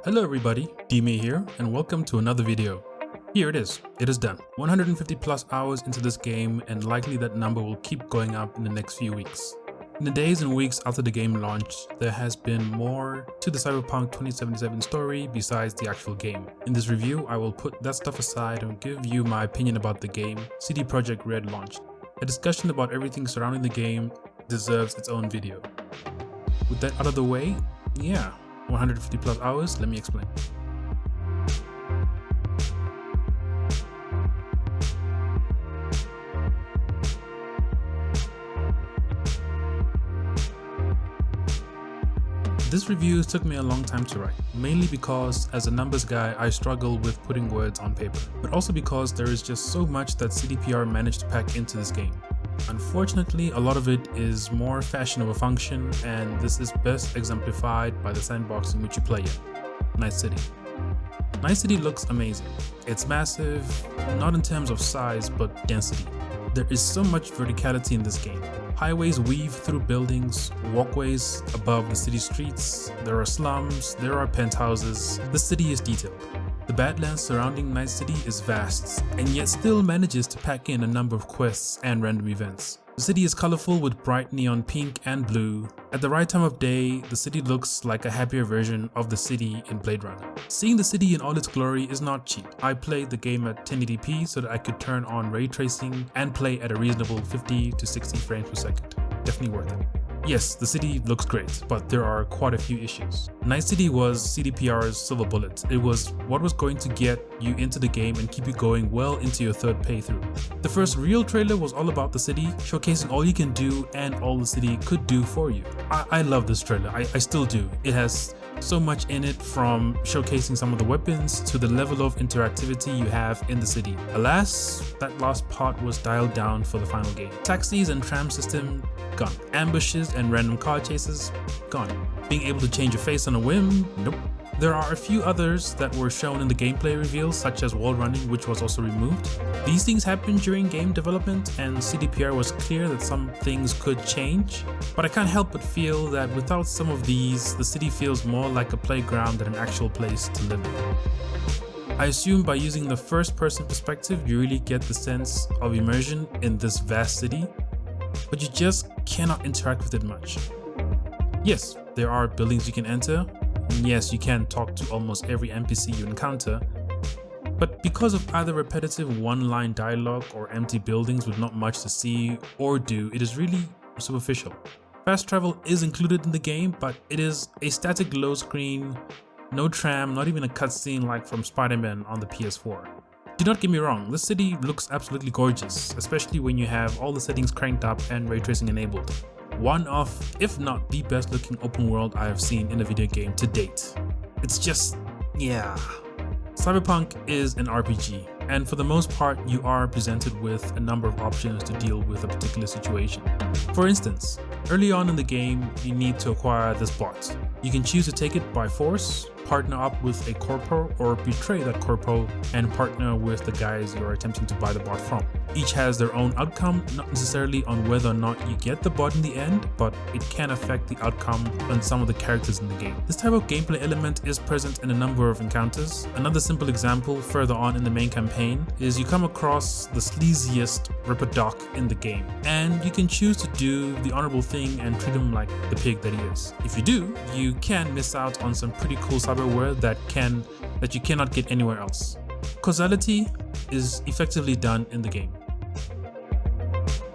Hello everybody, Dime here, and welcome to another video. Here it is done. 150 plus hours into this game, and likely that number will keep going up in the next few weeks. In the days and weeks after the game launched, there has been more to the Cyberpunk 2077 story besides the actual game. In this review, I will put that stuff aside and give you my opinion about the game CD Projekt Red launched. A discussion about everything surrounding the game deserves its own video. With that out of the way, 150 plus hours, let me explain. This review took me a long time to write, mainly because as a numbers guy I struggle with putting words on paper, but also because there is just so much that CDPR managed to pack into this game. Unfortunately, a lot of it is more fashion over function, and this is best exemplified by the sandbox in which you play it, Night City. Night City looks amazing. It's massive, not in terms of size, but density. There is so much verticality in this game. Highways weave through buildings, walkways above the city streets, there are slums, there are penthouses, the city is detailed. The Badlands surrounding Night City is vast, and yet still manages to pack in a number of quests and random events. The city is colorful with bright neon pink and blue. At the right time of day, the city looks like a happier version of the city in Blade Runner. Seeing the city in all its glory is not cheap. I played the game at 1080p so that I could turn on ray tracing and play at a reasonable 50 to 60 frames per second. Definitely worth it. Yes, the city looks great, but there are quite a few issues. Night City was CDPR's silver bullet. It was what was going to get you into the game and keep you going well into your third playthrough. The first real trailer was all about the city, showcasing all you can do and all the city could do for you. I love this trailer, I still do. It has so much in it, from showcasing some of the weapons to the level of interactivity you have in the city. Alas, that last part was dialed down for the final game. Taxis and tram system, gone. Ambushes and random car chases, gone. Being able to change your face on a whim, nope. There are a few others that were shown in the gameplay reveals, such as wall running, which was also removed. These things happened during game development, and CDPR was clear that some things could change, but I can't help but feel that without some of these, the city feels more like a playground than an actual place to live in. I assume by using the first-person perspective, you really get the sense of immersion in this vast city, but you just cannot interact with it much. Yes, there are buildings you can enter, and yes, you can talk to almost every NPC you encounter, but because of either repetitive one-line dialogue or empty buildings with not much to see or do, it is really superficial. Fast travel is included in the game, but it is a static load screen, no tram, not even a cutscene like from Spider-Man on the PS4. Do not get me wrong, this city looks absolutely gorgeous, especially when you have all the settings cranked up and ray tracing enabled. One of, if not the best looking open world I have seen in a video game to date. It's just, Cyberpunk is an RPG, and for the most part you are presented with a number of options to deal with a particular situation. For instance, early on in the game you need to acquire this bot. You can choose to take it by force, partner up with a corpo, or betray that corpo and partner with the guys you're attempting to buy the bot from. Each has their own outcome, not necessarily on whether or not you get the bot in the end, but it can affect the outcome on some of the characters in the game. This type of gameplay element is present in a number of encounters. Another simple example further on in the main campaign is you come across the sleaziest Ripper Doc in the game, and you can choose to do the honorable thing and treat him like the pig that he is. If you do, you can miss out on some pretty cool cyberware that you cannot get anywhere else. Causality is effectively done in the game.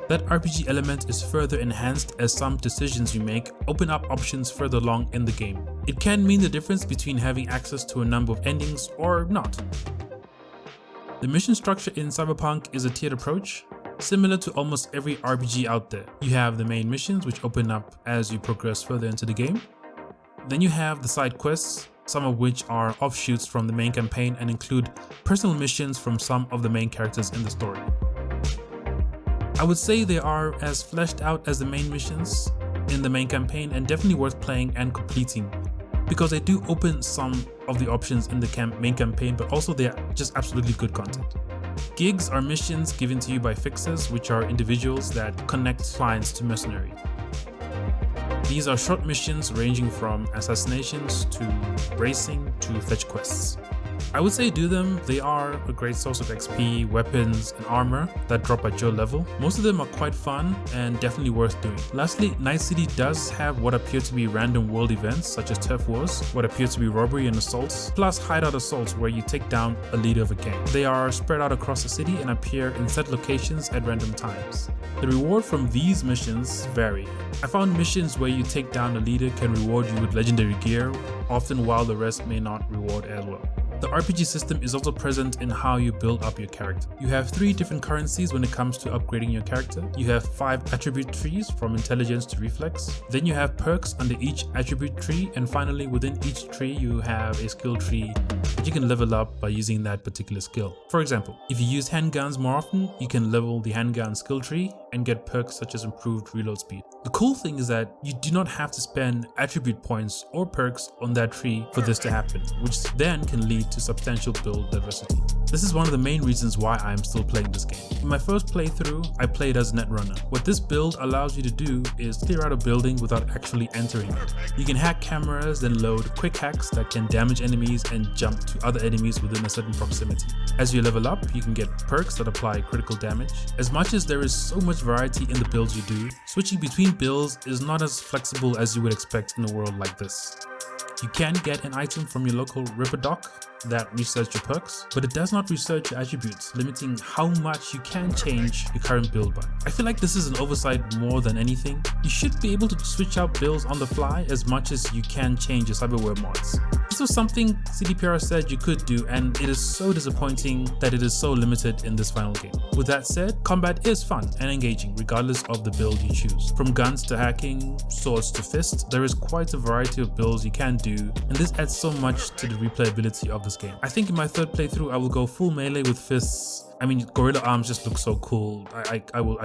That RPG element is further enhanced as some decisions you make open up options further along in the game. It can mean the difference between having access to a number of endings or not. The mission structure in Cyberpunk is a tiered approach, similar to almost every RPG out there. You have the main missions, which open up as you progress further into the game. Then you have the side quests, some of which are offshoots from the main campaign and include personal missions from some of the main characters in the story. I would say they are as fleshed out as the main missions in the main campaign, and definitely worth playing and completing, because they do open some of the options in the main campaign, but also they are just absolutely good content. Gigs are missions given to you by fixers, which are individuals that connect clients to mercenary. These are short missions ranging from assassinations to racing to fetch quests. I would say do them. They are a great source of XP, weapons, and armor that drop at your level. Most of them are quite fun and definitely worth doing. Lastly, Night City does have what appear to be random world events such as turf wars, what appear to be robbery and assaults, plus hideout assaults where you take down a leader of a gang. They are spread out across the city and appear in set locations at random times. The reward from these missions vary. I found missions where you take down a leader can reward you with legendary gear, often while the rest may not reward as well. The RPG system is also present in how you build up your character. You have 3 different currencies when it comes to upgrading your character. You have 5 attribute trees from intelligence to reflex. Then you have perks under each attribute tree, and finally within each tree you have a skill tree that you can level up by using that particular skill. For example, if you use handguns more often, you can level the handgun skill tree and get perks such as improved reload speed. The cool thing is that you do not have to spend attribute points or perks on that tree for this to happen, which then can lead to substantial build diversity. This is one of the main reasons why I am still playing this game. In my first playthrough, I played as Netrunner. What this build allows you to do is clear out a building without actually entering it. You can hack cameras, then load quick hacks that can damage enemies and jump to other enemies within a certain proximity. As you level up, you can get perks that apply critical damage. As much as there is so much variety in the builds you do, switching between builds is not as flexible as you would expect in a world like this. You can get an item from your local Ripper Dock that resets your perks, but it does not research your attributes, limiting how much you can change your current build by. I feel like this is an oversight more than anything. You should be able to switch out builds on the fly as much as you can change your cyberware mods. This was something CDPR said you could do, and it is so disappointing that it is so limited in this final game. With that said, combat is fun and engaging regardless of the build you choose. From guns to hacking, swords to fists, there is quite a variety of builds you can do, and this adds so much to the replayability of this game. I think in my third playthrough I will go full melee with fists. I mean, gorilla arms just look so cool. I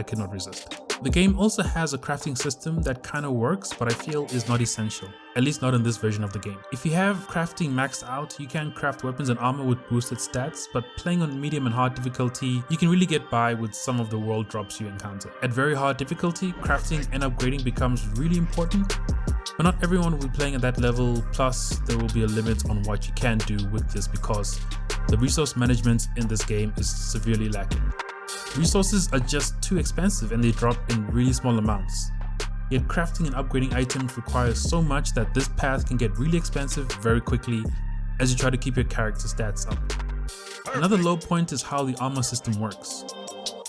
cannot resist. The game also has a crafting system that kind of works, but I feel is not essential, at least not in this version of the game. If you have crafting maxed out, you can craft weapons and armor with boosted stats, but playing on medium and hard difficulty, you can really get by with some of the world drops you encounter. At very hard difficulty, crafting and upgrading becomes really important, but not everyone will be playing at that level, plus there will be a limit on what you can do with this because the resource management in this game is severely lacking. Resources are just too expensive and they drop in really small amounts. Yet crafting and upgrading items requires so much that this path can get really expensive very quickly as you try to keep your character stats up. Another low point is how the armor system works.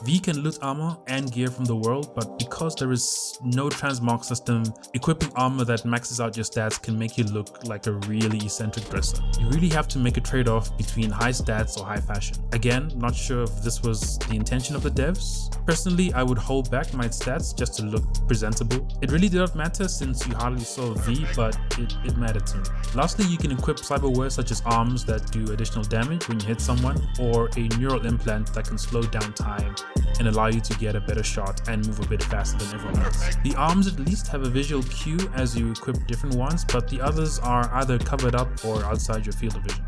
V can loot armor and gear from the world, but because there is no transmog system, equipping armor that maxes out your stats can make you look like a really eccentric dresser. You really have to make a trade-off between high stats or high fashion. Again, not sure if this was the intention of the devs. Personally, I would hold back my stats just to look presentable. It really did not matter since you hardly saw V, but it mattered to me. Lastly, you can equip cyberware such as arms that do additional damage when you hit someone, or a neural implant that can slow down time and allow you to get a better shot and move a bit faster than everyone else. The arms at least have a visual cue as you equip different ones, but the others are either covered up or outside your field of vision.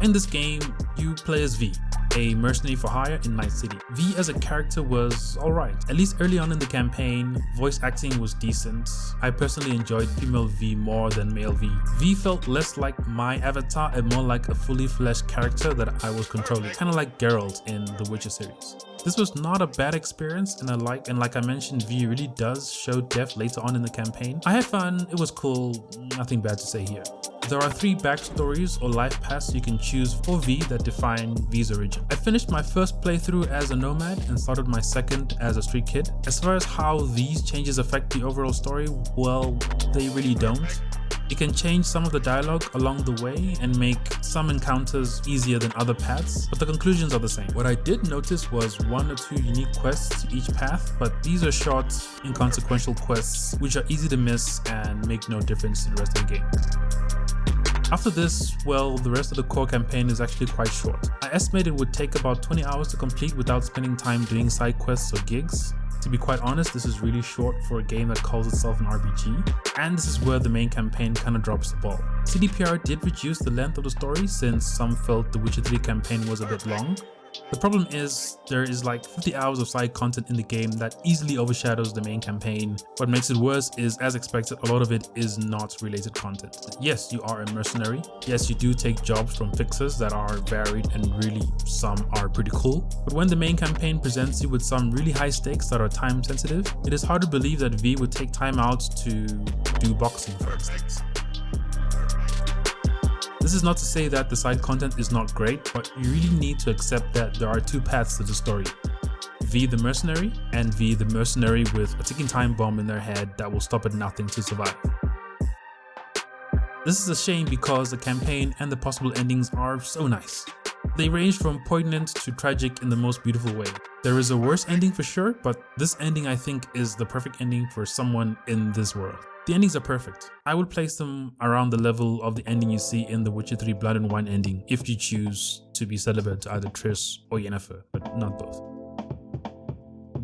In this game, you play as V, a mercenary for hire in Night City. V as a character was alright. At least early on in the campaign, voice acting was decent. I personally enjoyed female V more than male V. V felt less like my avatar and more like a fully fleshed character that I was controlling, kind of like Geralt in the Witcher series. This was not a bad experience, and like I mentioned, V really does show depth later on in the campaign. I had fun, it was cool, nothing bad to say here. There are 3 backstories or life paths you can choose for V that define V's origin. I finished my first playthrough as a nomad and started my second as a street kid. As far as how these changes affect the overall story, well, they really don't. You can change some of the dialogue along the way and make some encounters easier than other paths, but the conclusions are the same. What I did notice was 1 or 2 unique quests to each path, but these are short, inconsequential quests which are easy to miss and make no difference to the rest of the game. After this, well, the rest of the core campaign is actually quite short. I estimate it would take about 20 hours to complete without spending time doing side quests or gigs. To be quite honest, this is really short for a game that calls itself an RPG, and this is where the main campaign kinda drops the ball. CDPR did reduce the length of the story since some felt the Witcher 3 campaign was a bit long, The problem is, there is like 50 hours of side content in the game that easily overshadows the main campaign. What makes it worse is, as expected, a lot of it is not related content. Yes, you are a mercenary. Yes, you do take jobs from fixers that are varied and really some are pretty cool. But when the main campaign presents you with some really high stakes that are time sensitive, it is hard to believe that V would take time out to do boxing, for instance. This is not to say that the side content is not great, but you really need to accept that there are two paths to the story. V the mercenary, and V the mercenary with a ticking time bomb in their head that will stop at nothing to survive. This is a shame because the campaign and the possible endings are so nice. They range from poignant to tragic in the most beautiful way. There is a worse ending for sure, but this ending I think is the perfect ending for someone in this world. The endings are perfect. I would place them around the level of the ending you see in the Witcher 3 Blood and Wine ending if you choose to be celibate to either Triss or Yennefer, but not both.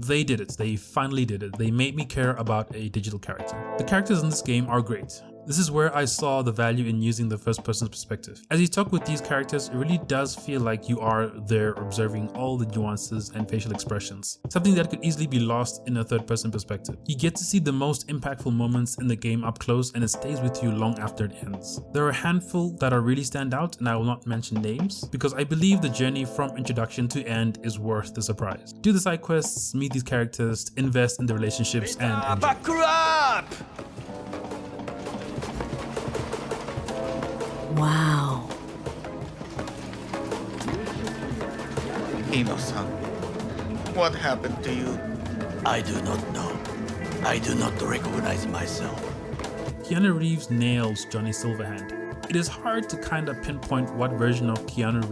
They did it. They finally did it. They made me care about a digital character. The characters in this game are great. This is where I saw the value in using the first person perspective. As you talk with these characters, it really does feel like you are there observing all the nuances and facial expressions, something that could easily be lost in a third person perspective. You get to see the most impactful moments in the game up close and it stays with you long after it ends. There are a handful that are really stand out and I will not mention names because I believe the journey from introduction to end is worth the surprise. Do the side quests, meet these characters, invest in the relationships and enjoy. Wow. Ino-san, what happened to you? I do not know. I do not recognize myself. Keanu Reeves nails Johnny Silverhand. It is hard to kind of pinpoint what version of Keanu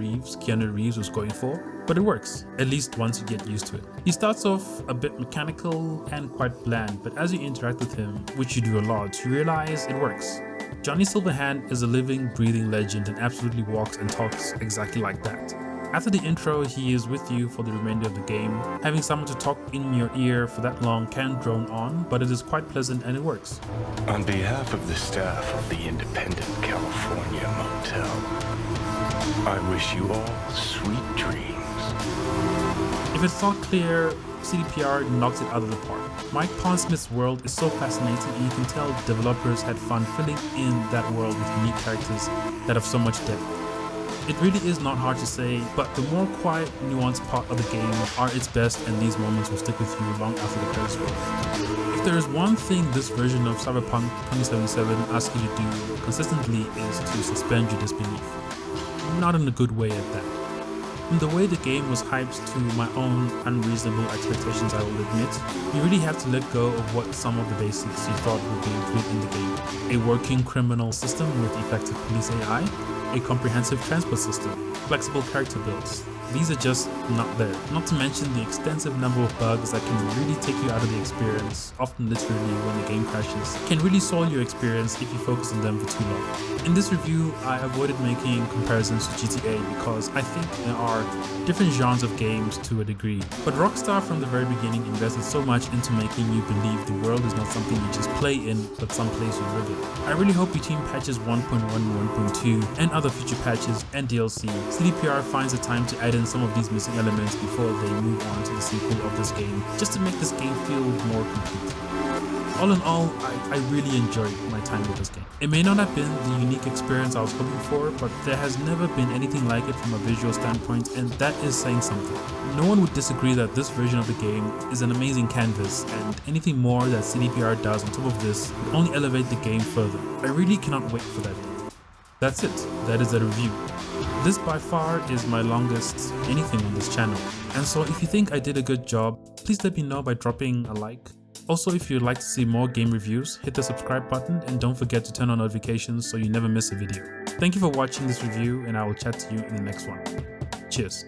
Reeves was going for, but it works, at least once you get used to it. He starts off a bit mechanical and quite bland, but as you interact with him, which you do a lot, you realize it works. Johnny Silverhand is a living, breathing legend and absolutely walks and talks exactly like that. After the intro, he is with you for the remainder of the game. Having someone to talk in your ear for that long can drone on, but it is quite pleasant and it works. On behalf of the staff of the Independent California Motel, I wish you all sweet dreams. If it's not clear, CDPR knocks it out of the park. Mike Pondsmith's world is so fascinating and you can tell developers had fun filling in that world with unique characters that have so much depth. It really is not hard to say, but the more quiet, nuanced part of the game are its best and these moments will stick with you long after the credits roll. If there is one thing this version of Cyberpunk 2077 asks you to do consistently is to suspend your disbelief. Not in a good way at that. From the way the game was hyped to my own unreasonable expectations, I will admit, you really have to let go of what some of the basics you thought would be included in the game. A working criminal system with effective police AI, a comprehensive transport system, flexible character builds. These are just not there. Not to mention the extensive number of bugs that can really take you out of the experience, often literally when the game crashes, can really soil your experience if you focus on them for too long. In this review, I avoided making comparisons to GTA because I think there are different genres of games to a degree, but Rockstar from the very beginning invested so much into making you believe the world is not something you just play in, but some place you live in. I really hope between patches 1.1 and 1.2 and other future patches and DLC, CDPR finds the time to add in some of these missing elements before they move on to the sequel of this game, just to make this game feel more complete. All in all, I really enjoyed my time with this game. It may not have been the unique experience I was hoping for, but there has never been anything like it from a visual standpoint, and that is saying something. No one would disagree that this version of the game is an amazing canvas, and anything more that CDPR does on top of this would only elevate the game further. I really cannot wait for that day. That's it. That is the review. This by far is my longest anything on this channel, and so if you think I did a good job, please let me know by dropping a like. Also, if you'd like to see more game reviews, hit the subscribe button and don't forget to turn on notifications so you never miss a video. Thank you for watching this review and I will chat to you in the next one. Cheers.